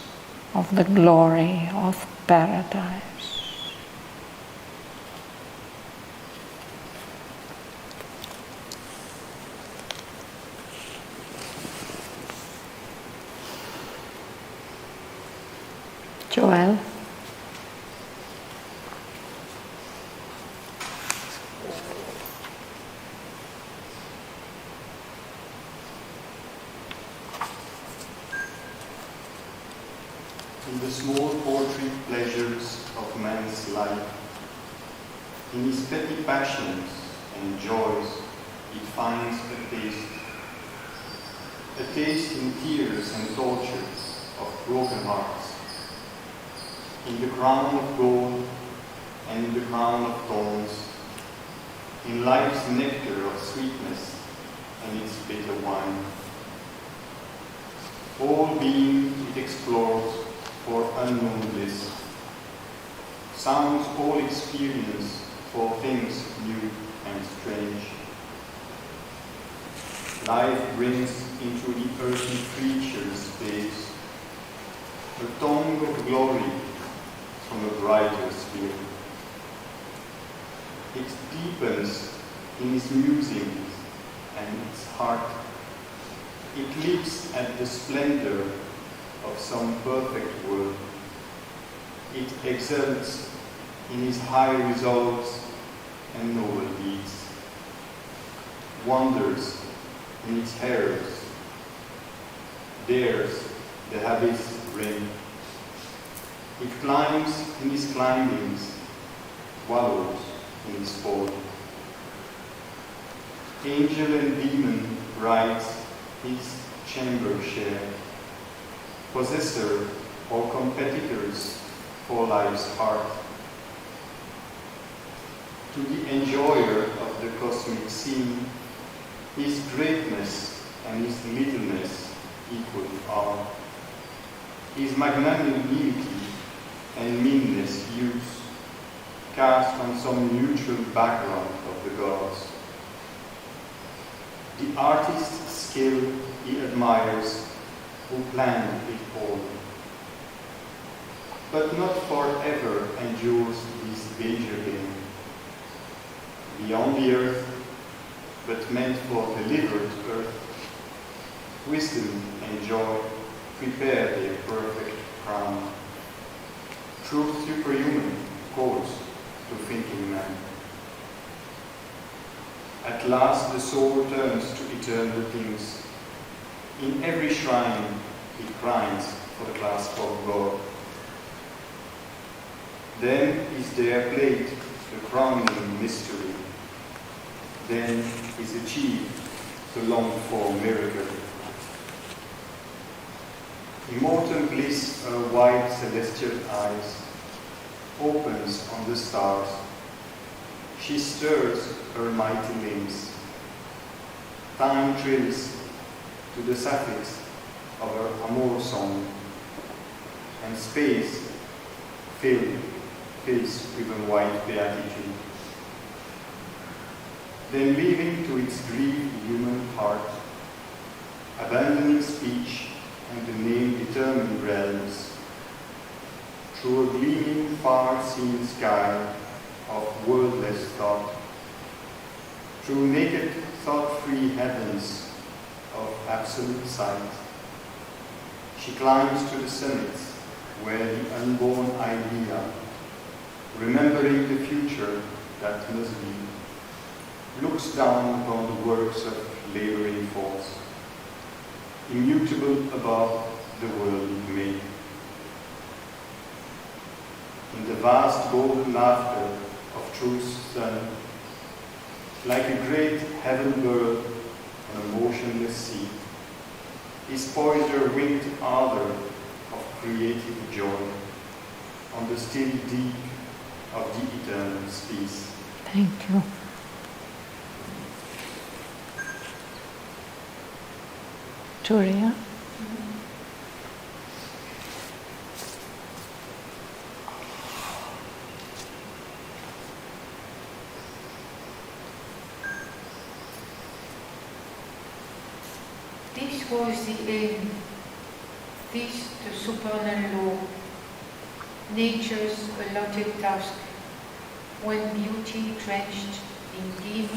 of the glory of paradise. Joel? In the small paltry pleasures of man's life, in his petty passions and joys, it finds a taste in tears and tortures of broken hearts, in the crown of gold and in the crown of thorns, in life's nectar of sweetness and its bitter wine. All being it explores for unknown bliss, sounds all experience for things new and strange. Life brings into the earthly creature's face a tongue of glory from a brighter sphere. It deepens in its musings and its heart. It leaps at the splendor of some perfect world. It exults in his high resolves and noble deeds, wonders in its errors, dares the abyss rim. It climbs in his climbings, wallows in his fall. Angel and demon rides his chamber share, possessor or competitors for life's heart. To the enjoyer of the cosmic scene, his greatness and his littleness equally are. His magnanimity and meanness use, cast on some neutral background of the gods. The artist's skill he admires, who planned it all. But not forever endures this danger game. Beyond the earth, but meant for delivered earth, wisdom and joy prepare their perfect crown. Truth superhuman calls to thinking man. At last the soul turns to eternal things. In every shrine it cries for the clasp of God. Then is there played the crowning mystery. Then is achieved the longed-for miracle. Immortal bliss, her wide celestial eyes, opens on the stars. she stirs her mighty limbs. Time trills to the suffix of her amour song, and space fills with a white beatitude. Then leaving to its grieved human heart, abandoning speech and the name-determined realms, through a gleaming, far-seen sky of wordless thought, through naked, thought-free heavens of absolute sight, she climbs to the summits where the unborn idea, remembering the future that must be, looks down upon the works of laboring force, immutable above the world made. In the vast golden laughter of truth's sun, like a great heaven bird on a motionless sea, is poised her winged ardor of creative joy on the still deep of the eternal space. Thank you. Turia? This was the aim, this the supernal law, nature's allotted task, when beauty drenched in dim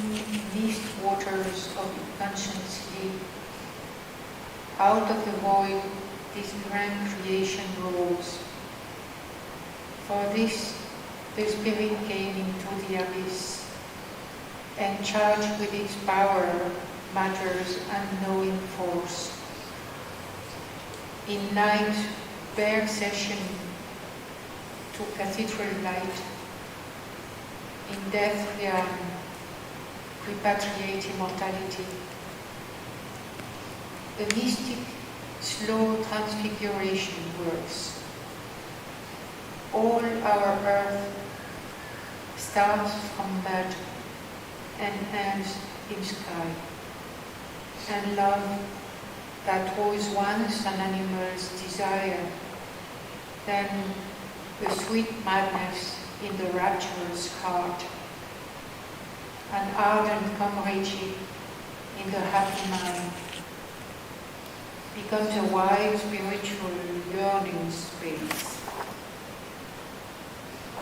mist waters of unconscious sleep. Out of the void this grand creation rose. For this the Spirit came into the abyss, and charged with its power matter's unknowing force. In night, bare session to cathedral light, in death realm, repatriate immortality. A mystic, slow transfiguration works. All our earth starts from mud and ends in sky. And love that was once an animal's desire, then the sweet madness in the rapturous heart, an ardent comradeship in the happy mind, becomes a wide spiritual yearning space.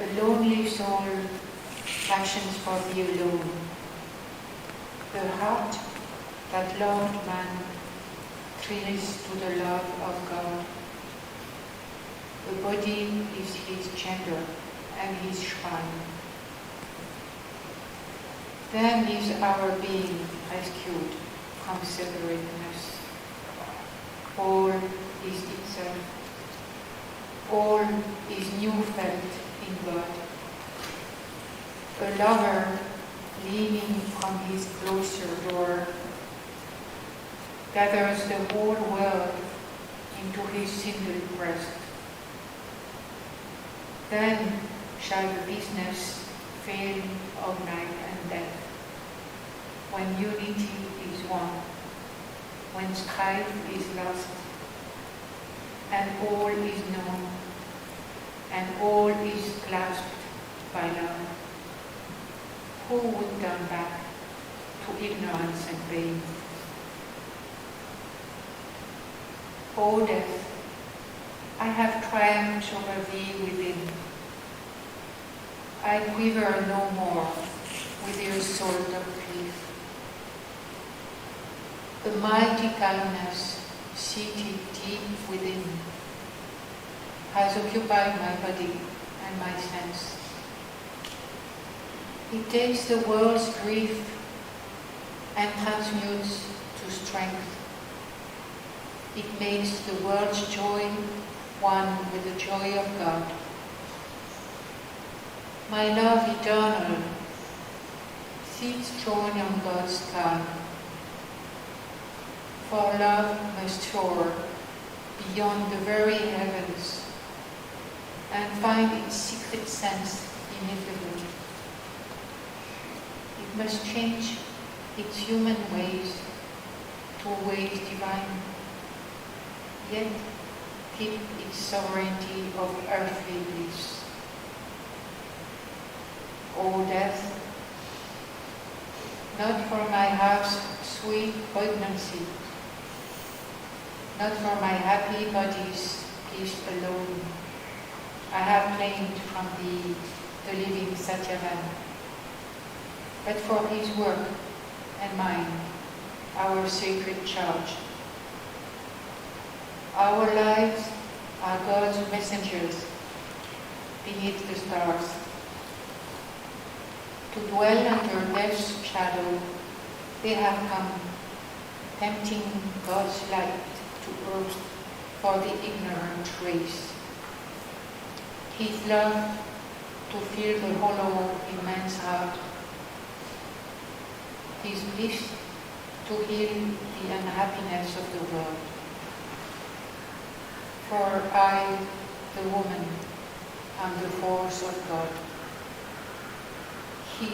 A lonely soul passions for thee alone. The heart that loved man thrills to the love of God. The body is his chamber and his shrine. Then is our being rescued from separateness. All is itself. All is new felt in God. A lover leaning from his closer door gathers the whole world into his single breast. Then shall the business fail of life and death, when unity is one, when strife is lost, and all is known, and all is clasped by love. Who would turn back to ignorance and pain? O death, I have triumphed over thee within. I quiver no more with the assault of grief. The mighty calmness seated deep within has occupied my body and my sense. It takes the world's grief and transmutes to strength. It makes the world's joy one with the joy of God. My love eternal sits throned on God's sky. For love must soar beyond the very heavens and find its secret sense ineffable. It must change its human ways to ways divine, yet keep its sovereignty of earthly bliss. O death, not for my heart's sweet poignancy, not for my happy body's peace alone, I have claimed from thee the living Satyavan, but for his work and mine, our sacred charge. Our lives are God's messengers beneath the stars. To dwell under death's shadow, they have come, tempting God's light to earth for the ignorant race. His love to fill the hollow in man's heart. His bliss to heal the unhappiness of the world. For I, the woman, am the force of God. He,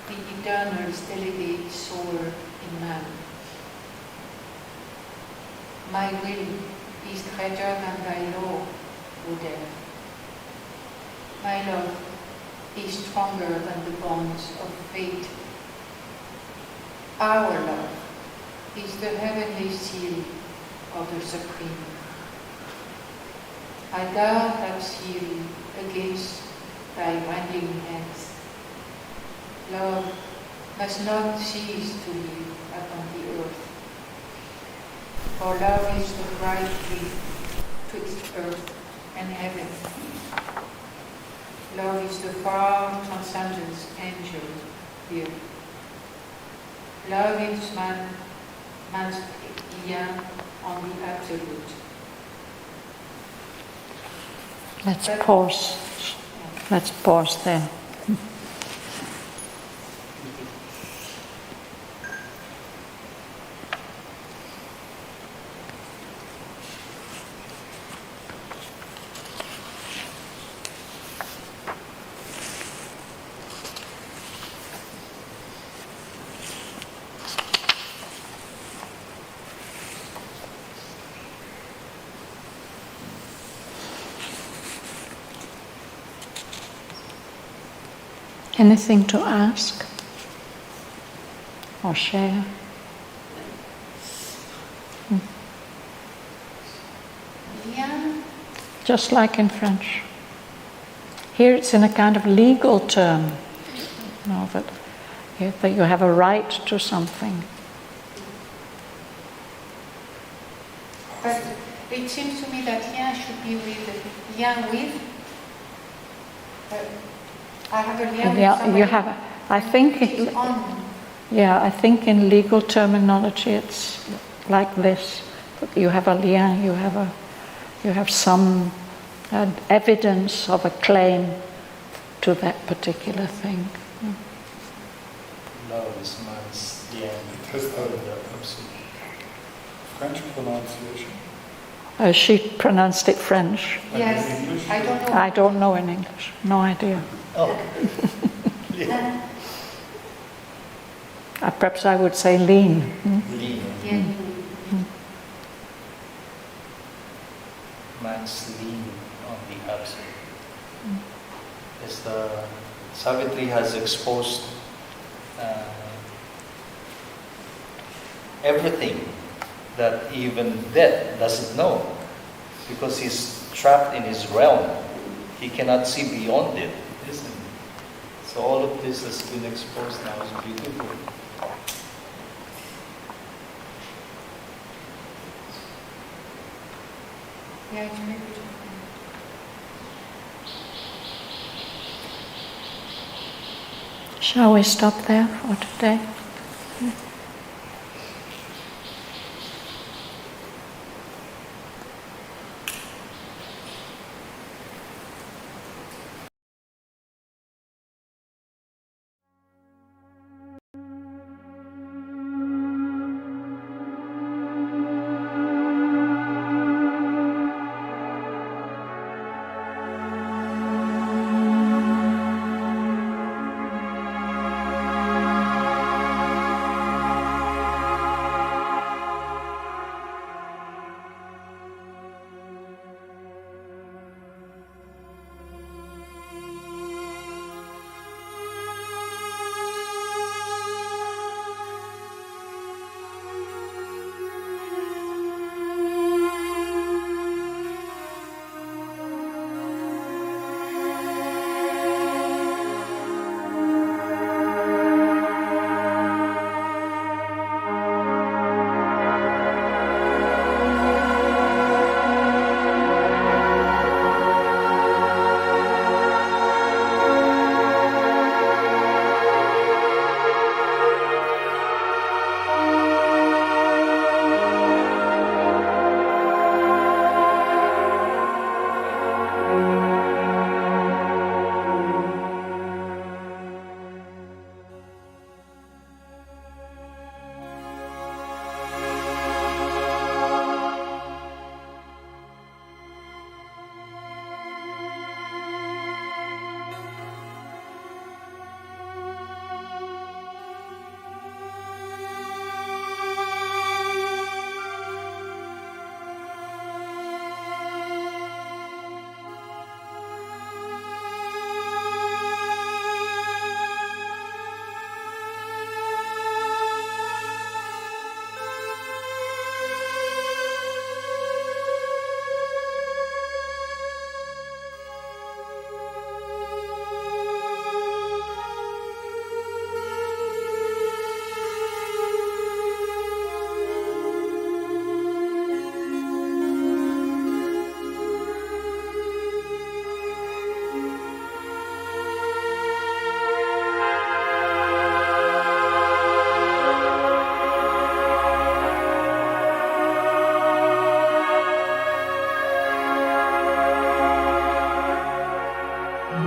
the eternal's delegate soul in man. My will is greater than thy law, O death. My love is stronger than the bonds of fate. Our love is the heavenly seal of the Supreme. I guard that seal against thy winding hands. Love must not cease to live upon the earth. For love is the bright link twixt earth and heaven. Love is the far transcendent angel here. Love is man's lien on the absolute. Let's pause. Let's pause there. Anything to ask or share? Yeah. Just like in French. Here it's in a kind of legal term, that you have a right to something. But it seems to me that lien should be with lien with. I have a lien with somebody. You have. I think. I think in legal terminology it's like this. You have a lien. You have some evidence of a claim to that particular thing. Love is man's lien. It has the French pronunciation. She pronounced it French. Yes, I don't know. I don't know in English. No idea. Oh. Perhaps I would say lean. Lien. Yeah. Man's lien on the absolute. As the Savitri has exposed everything that even death doesn't know, because he's trapped in his realm. He cannot see beyond it, isn't it? So all of this has been exposed now. It's beautiful. Yeah, it's very beautiful. Shall we stop there for today?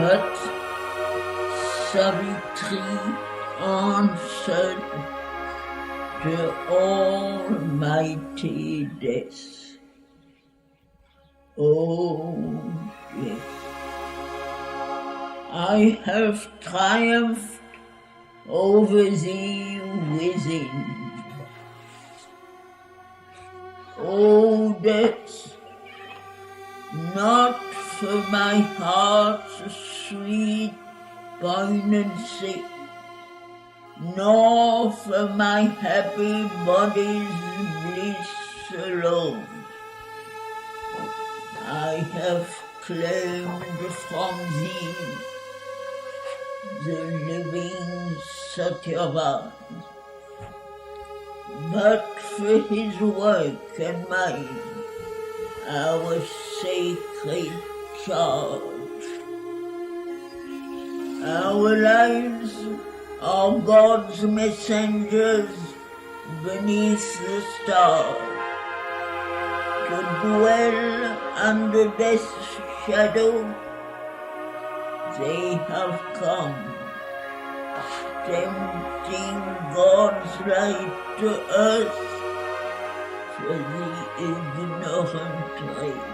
But Savitri answered the almighty death. Oh, death, I have triumphed over thee within. O death, not for my heart's sweet poignancy, nor for my happy body's bliss alone. I have claimed from thee the living Satyavan, but for his work and mine, our sacred charge. Our lives are God's messengers beneath the stars, to dwell under death's shadow. They have come, tempting God's light to earth for the ignorant race.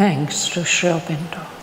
Thanks to Sri Aurobindo.